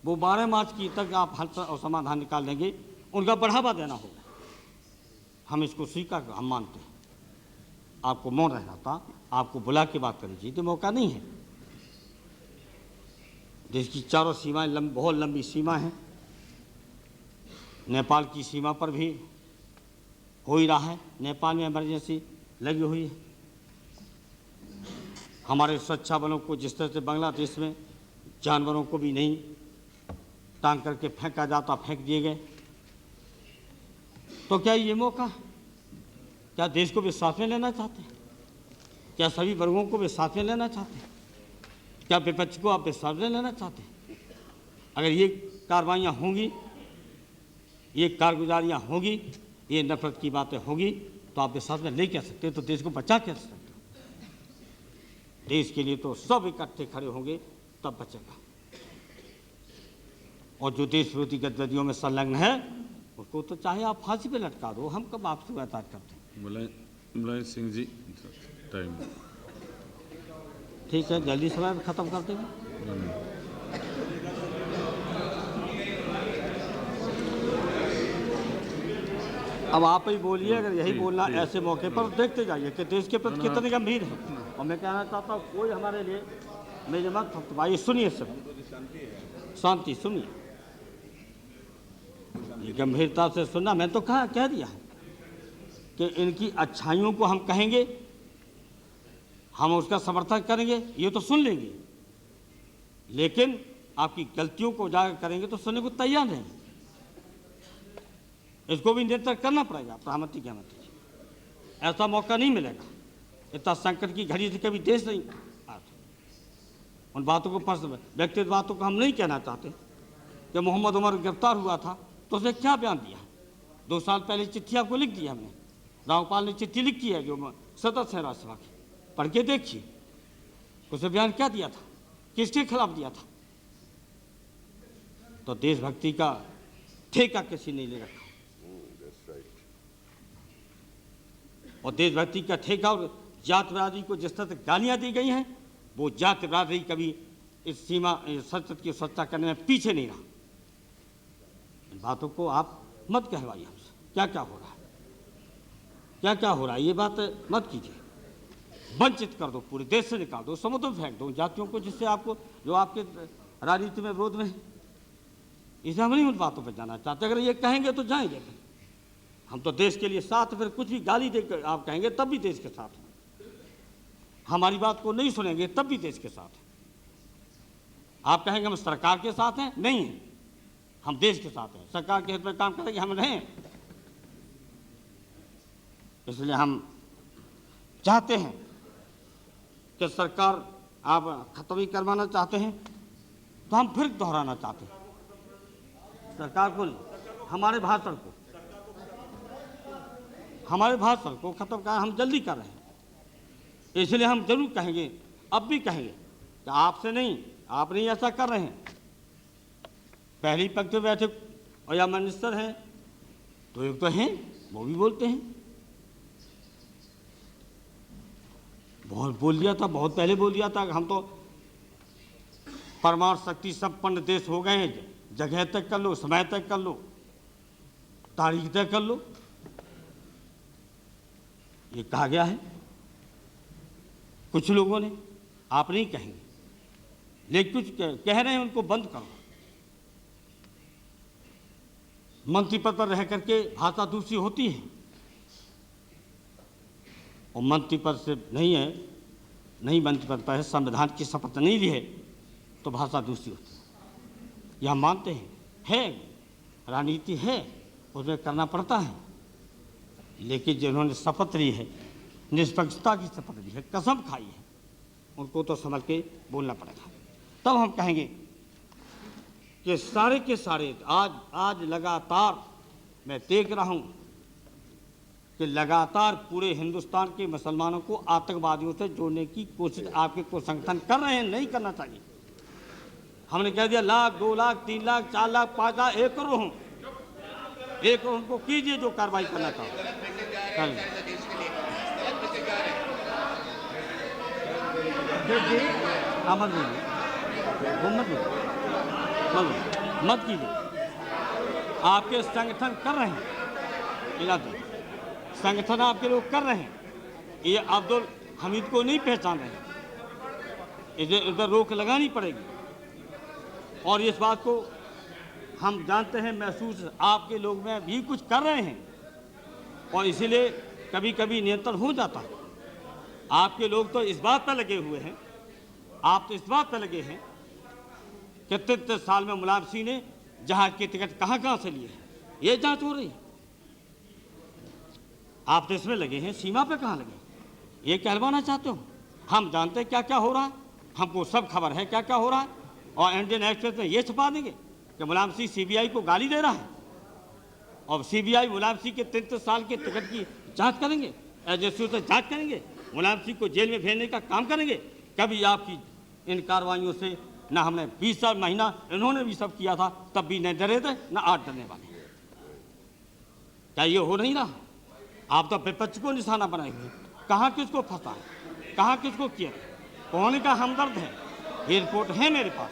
वो 12 मार्च की तक आप हल और समाधान निकाल लेंगे, उनका बढ़ावा देना होगा। हम इसको स्वीकार, हम मानते हैं। आपको मौन रहना था, आपको बुला के बात करनी चाहिए, तो मौका नहीं है। देश की चारों सीमाएं बहुत लंबी सीमा है। नेपाल की सीमा पर भी हो ही रहा है, नेपाल में इमरजेंसी लगी हुई है। हमारे सुरक्षा बलों को जिस तरह से बांग्लादेश में जानवरों को भी नहीं टांग करके फेंका जाता, फेंक दिए गए, तो क्या ये मौका, क्या देश को विश्वास में लेना चाहते हैं? क्या सभी वर्गों को विश्वास में लेना चाहते हैं? क्या विपक्ष को आप विश्वास में लेना चाहते हैं? अगर ये कार्रवाइयाँ होंगी, ये कारगुजारियाँ होंगी, ये नफरत की बातें होंगी, तो आप विश्वास में ले क्या सकते, तो देश को बचा क्या सकते? देश के लिए तो सब इकट्ठे खड़े होंगे, तब बचेगा। और जो देश विरोधी गतिविधियों में संलग्न है, उसको तो चाहे आप फांसी पे लटका दो, हम कब आपसे एहतियात करते हैं। मुलायम सिंह जी, टाइम। ठीक है, जल्दी समय खत्म कर देंगे। अब आप ही बोलिए, अगर यही बोलना ऐसे मौके पर, देखते जाइए कि देश के प्रति कितने गंभीर है। और मैं कहना चाहता हूँ, कोई हमारे लिए मेरे मत भाई, सुनिए सब, शांति सुनिए, ये गंभीरता से सुनना। मैं तो कह दिया है कि इनकी अच्छाइयों को हम कहेंगे, हम उसका समर्थन करेंगे, ये तो सुन लेंगे, लेकिन आपकी गलतियों को उजागर करेंगे तो सुनने को तैयार नहीं। इसको भी नियंत्रण करना पड़ेगा। प्रधानमंत्री क्या मत, ऐसा मौका नहीं मिलेगा। इतना संकट की घड़ी से कभी देश नहीं। उन बातों को व्यक्तिगत बातों को हम नहीं कहना चाहते। जब मोहम्मद उमर गिरफ्तार हुआ था तो उसने क्या बयान दिया? 2 साल पहले चिट्ठी आपको लिख दी हमने, रावपाल ने चिट्ठी लिखी है, जो सदस्य है राज्यसभा के, पढ़ के देखिए उसने बयान क्या दिया था, किसके खिलाफ दिया था। तो देशभक्ति का ठेका किसी ने ले रखा, और देशभक्ति का ठेका और जाति बिरादरी को जिस तरह से गालियाँ दी गई हैं, वो जाति बिरादरी कभी इस सीमा संसद की सुरक्षा करने में पीछे नहीं रहा। इन बातों को आप मत कहवाइए हमसे, क्या क्या हो रहा है, क्या क्या हो रहा है, ये बात मत कीजिए। वंचित कर दो, पूरे देश से निकाल दो, समुद्र में फेंक दो जातियों को, जिससे आपको, जो आपके राजनीति में विरोध में है। इसलिए हम नहीं उन बातों पर जाना चाहते। अगर ये कहेंगे तो जाएंगे, हम तो देश के लिए साथ, फिर कुछ भी गाली देकर आप कहेंगे तब भी देश के साथ हैं। हमारी बात को नहीं सुनेंगे तब भी देश के साथ हैं। आप कहेंगे हम सरकार के साथ हैं, नहीं है, हम देश के साथ हैं, सरकार के हित में काम करेंगे, हम नहीं। इसलिए हम चाहते हैं कि सरकार आप खत्म ही करवाना चाहते हैं, तो हम फिर दोहराना चाहते हैं सरकार को, हमारे भाषण को खत्म कर, हम जल्दी कर रहे हैं। इसलिए हम जरूर कहेंगे, अब भी कहेंगे कि आपसे नहीं, आप नहीं ऐसा कर रहे हैं। पहली पंक्ति में बैठे और या मिनिस्टर हैं, तो एक तो हैं, वो भी बोलते हैं, बहुत बोल दिया था, बहुत पहले बोल दिया था, हम तो परमाणु शक्ति संपन्न देश हो गए हैं, जगह तय कर लो, समय तय कर लो, तारीख तय कर लो, ये कहा गया है। कुछ लोगों ने, आप नहीं कहेंगे, लेकिन कुछ कह रहे हैं उनको बंद करो। मंत्री पद पर रह करके भाषा दूसरी होती है, और मंत्री पद से नहीं है, नहीं मंत्री पद पर है, संविधान की शपथ नहीं ली है, तो भाषा दूसरी होती है। यह हम मानते हैं, है राजनीति है, उसमें करना पड़ता है। लेकिन जिन्होंने शपथ ली है, निष्पक्षता की शपथ ली है, कसम खाई है, उनको तो समझ के बोलना पड़ेगा। तब हम कहेंगे कि सारे के सारे आज लगातार मैं देख रहा हूँ कि लगातार पूरे हिंदुस्तान के मुसलमानों को आतंकवादियों से जोड़ने की कोशिश आपके कुछ संगठन कर रहे हैं। नहीं करना चाहिए। हमने कह दिया 1 लाख, 2 लाख, 3 लाख, 4 लाख, 5 लाख, 1 करोड़ हों, 1 करोड़ उनको कीजिए जो कार्रवाई करना चाहो कर। मत कीजिए। आपके संगठन कर रहे हैं, संगठन आपके लोग कर रहे हैं। ये अब्दुल हमीद को नहीं पहचान रहे हैं, इधर रोक लगानी पड़ेगी। और इस बात को हम जानते हैं, महसूस आपके लोग में भी कुछ कर रहे हैं, और इसीलिए कभी कभी नियंत्रण हो जाता है। आपके लोग तो इस बात पर लगे हुए हैं, आप तो इस बात पर लगे हैं कि 33 साल में मुलायम सिंह ने जहाज की टिकट कहाँ से लिए हैं, ये जांच हो रही है। आप तो इसमें लगे हैं, सीमा पे कहाँ लगे, ये कहलवाना चाहते हो। हम जानते हैं क्या क्या हो रहा है, हमको सब खबर है क्या क्या हो रहा है। और इंडियन एक्सप्रेस में ये छपा देंगे कि मुलायम सिंह सीबीआई को गाली दे रहा है, और सीबीआई मुलायम सिंह के 33 साल के टिकट की जांच करेंगे, एजेंसियों से जांच करेंगे, मुलायम सिंह को जेल में भेजने का काम करेंगे। कभी आपकी इन कार्रवाइयों से ना हमने 20 साल महीना इन्होंने भी सब किया था, तब भी नहीं डरे थे, ना आज डरने वाले। क्या ये हो नहीं रहा? आप तो विपक्ष को निशाना बनाए हुए, कहाँ किसको फंसा है, कहाँ किसको किया, कौन का हमदर्द है, ये रिपोर्ट है मेरे पास।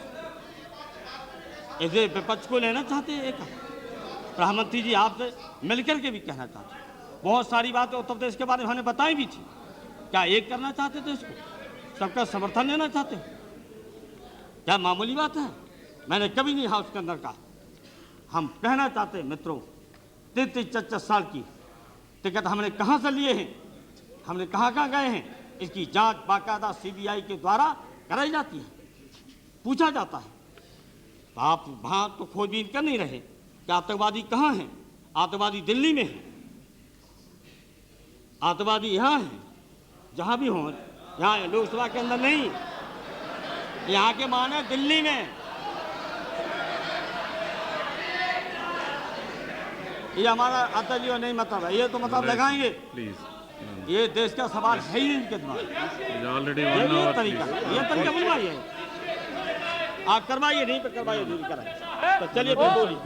इसे विपक्ष को लेना चाहते हैं। एक प्रधानमंत्री जी आपसे मिलकर के भी कहना चाहते हैं, बहुत सारी बातें उत्तर प्रदेश के बारे में हमने बताई भी थी। क्या एक करना चाहते थे इसको, सबका समर्थन लेना चाहते हैं? क्या मामूली बात है? मैंने कभी नहीं हाउस के अंदर कहा। हम कहना चाहते हैं मित्रों, 33-44 साल की टिकट हमने कहाँ से लिए हैं, हमने कहाँ गए हैं, इसकी जांच बाकायदा सीबीआई के द्वारा कराई जाती है, पूछा जाता है। तो आप वहाँ तो खोजबीन कर नहीं रहे कि आतंकवादी कहाँ हैं। आतंकवादी दिल्ली में है, आतंकवादी यहाँ है, जहाँ भी हों, यहाँ लोकसभा के अंदर नहीं, यहाँ के माने दिल्ली में। ये हमारा अतलियो नहीं मतलब है, ये तो मतलब लगाएंगे। प्लीज, ये देश का सवाल है ही इनके दिमाग। ये तरीका बनवाइए, आप करवाइए, नहीं पर करवाइए, नहीं कराइए। तो चलिए फिर बोलिए,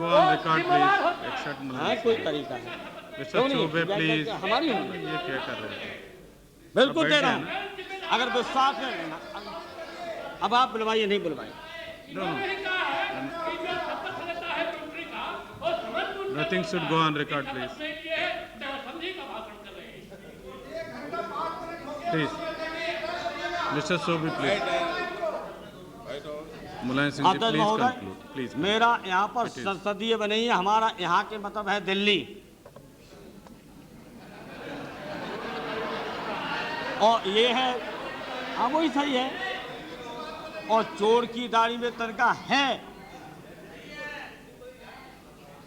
हाँ कोई तरीका है। प्लीज, हमारी ये क्या कर रहे हैं? बिल्कुल दे रहा हूँ, अगर विश्वास है। अब आप बुलवाइए, नहीं बुलवाइए। Nothing should go on record, please. Please, Mr. Sobi, please. Mulayam Singh ji, please conclude. Please. मेरा यहाँ पर संसदीय बनी है, हमारा यहाँ के मतलब है दिल्ली, और ये है, हाँ वही सही है। और चोर की दाढ़ी में तनका है,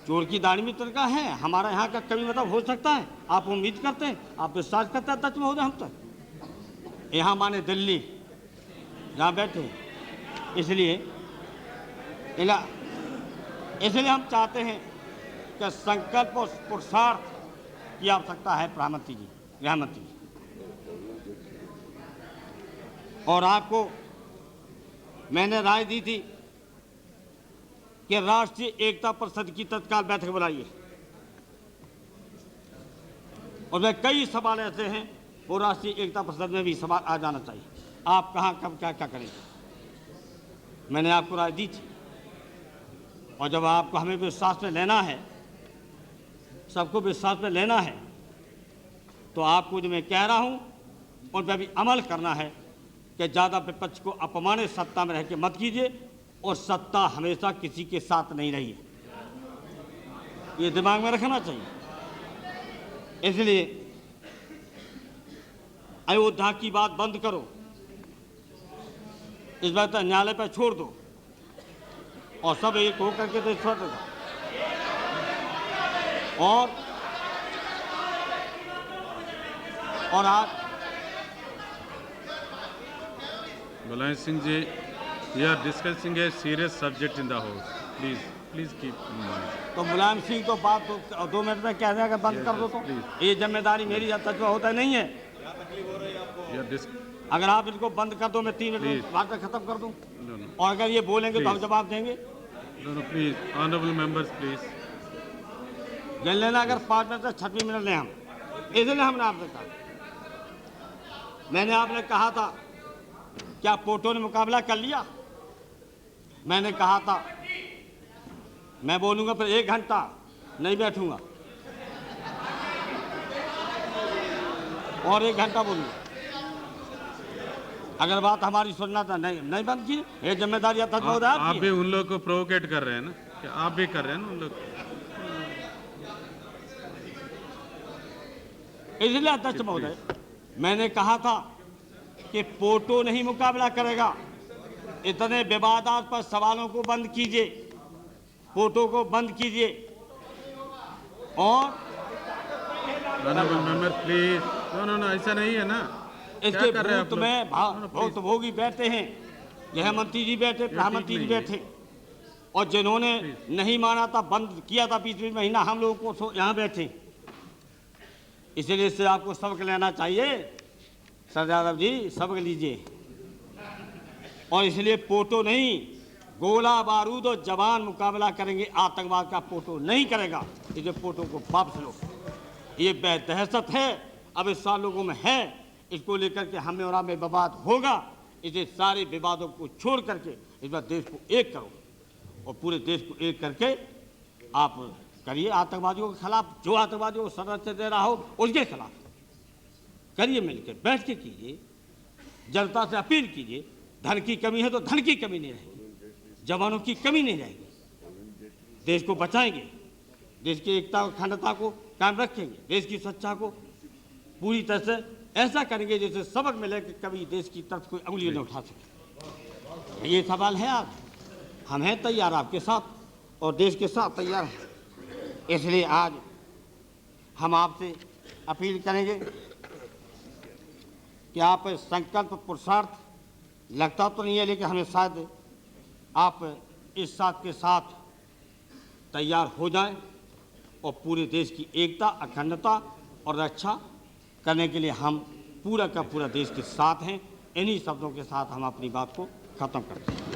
चोर की दाढ़ी में तनका है। हमारा यहाँ का कभी मतलब हो सकता है? आप उम्मीद करते हैं, आप विश्वास करते हैं? तक महोदय, हम तो यहाँ माने दिल्ली जहाँ बैठे, इसलिए हम चाहते हैं कि संकल्प और पुरुषार्थ की आवश्यकता है प्रधानमंत्री जी, गृहमंत्री जी। और आपको मैंने राय दी थी कि राष्ट्रीय एकता परिषद की तत्काल बैठक बुलाइए, और मैं कई सवाल ऐसे हैं वो राष्ट्रीय एकता परिषद में भी सवाल आ जाना चाहिए। आप कहाँ कब क्या क्या करेंगे? मैंने आपको राय दी थी, और जब आपको हमें विश्वास में लेना है, सबको विश्वास में लेना है, तो आपको जो मैं कह रहा हूं उन पर भी अमल करना है कि ज़्यादा विपक्ष को अपमानित सत्ता में रह के मत कीजिए, और सत्ता हमेशा किसी के साथ नहीं रही है, ये दिमाग में रखना चाहिए। इसलिए अयोध्या की बात बंद करो, इस बात को न्यायालय पर छोड़ दो, और सब एक होकर के देश छोड़ेगा। और आज Mulayam Singh ji, we are discussing a serious subject in the house. Please keep in mind. तो मुलायम सिंह को बात तो 2 मिनट में कह देगा बंद कर दो, तो ये जिम्मेदारी मेरी तजुर्बा होता नहीं है। अगर आप इनको बंद कर दो, मैं 3 मिनट में बात खत्म कर दूं, और अगर ये बोलेंगे तो हम जवाब देंगे। No, please, honorable members, please. जन लेना अगर 5 मिनट से 26 मिनट लें हम, इसलिए हमने आपसे कहा, मैंने आपने कहा था क्या पोटो ने मुकाबला कर लिया? मैंने कहा था मैं बोलूंगा फिर 1 घंटा नहीं बैठूंगा, और 1 घंटा बोलूंगा। अगर बात हमारी सुनना था, नहीं बंद की, ये जिम्मेदारी अध्यक्ष महोदय आप आपकी भी है। उन लोग को प्रोवोकेट कर रहे हैं ना, कि आप भी कर रहे हैं ना उन लोग। इसलिए अध्यक्ष महोदय मैंने कहा था कि पोटो नहीं मुकाबला करेगा, इतने विवादास्पद सवालों को बंद कीजिए, पोटो को बंद कीजिए। और ऑनरेबल मेंबर प्लीज, नो ऐसा नहीं है ना, इसके भूत में बहुत भोगी बैठे हैं, गृह मंत्री जी बैठे, प्रधानमंत्री जी बैठे, और जिन्होंने नहीं माना था, बंद किया था 20 महीना, हम लोगों को यहाँ बैठे। इसलिए इससे आपको सबक लेना चाहिए। सर यादव जी, सबक लीजिए। और इसलिए पोटो नहीं, गोला बारूद और जवान मुकाबला करेंगे, आतंकवाद का पोटो नहीं करेगा। इसलिए पोटो को वापस लो, ये दहशत है अब इस साल लोगों में है, इसको लेकर के हमें और हमें विवाद होगा। इसे सारे विवादों को छोड़ करके इस बार देश को एक करो, और पूरे देश को एक करके आप करिए आतंकवादियों के खिलाफ, जो आतंकवादियों को संरक्षण दे रहा हो उसके खिलाफ करिए, मिलकर बैठ के कीजिए, जनता से अपील कीजिए। धन की कमी है तो धन की कमी नहीं रहेगी, जवानों की कमी नहीं रहेगी, देश को बचाएंगे, देश की एकता और अखंडता को कायम रखेंगे, देश की सच्चा को पूरी तरह से ऐसा करेंगे जैसे सबक मिले कि कभी देश की तरफ कोई उंगली न उठा सके। ये सवाल है आज, हम हैं तैयार आपके साथ और देश के साथ तैयार हैं। इसलिए आज हम आपसे अपील करेंगे कि आप संकल्प पुरुषार्थ लगता तो नहीं है, लेकिन हमें शायद आप इस साथ के साथ तैयार हो जाएं और पूरे देश की एकता, अखंडता और रक्षा करने के लिए हम पूरा का पूरा देश के साथ हैं। इन्हीं शब्दों के साथ हम अपनी बात को खत्म करते हैं।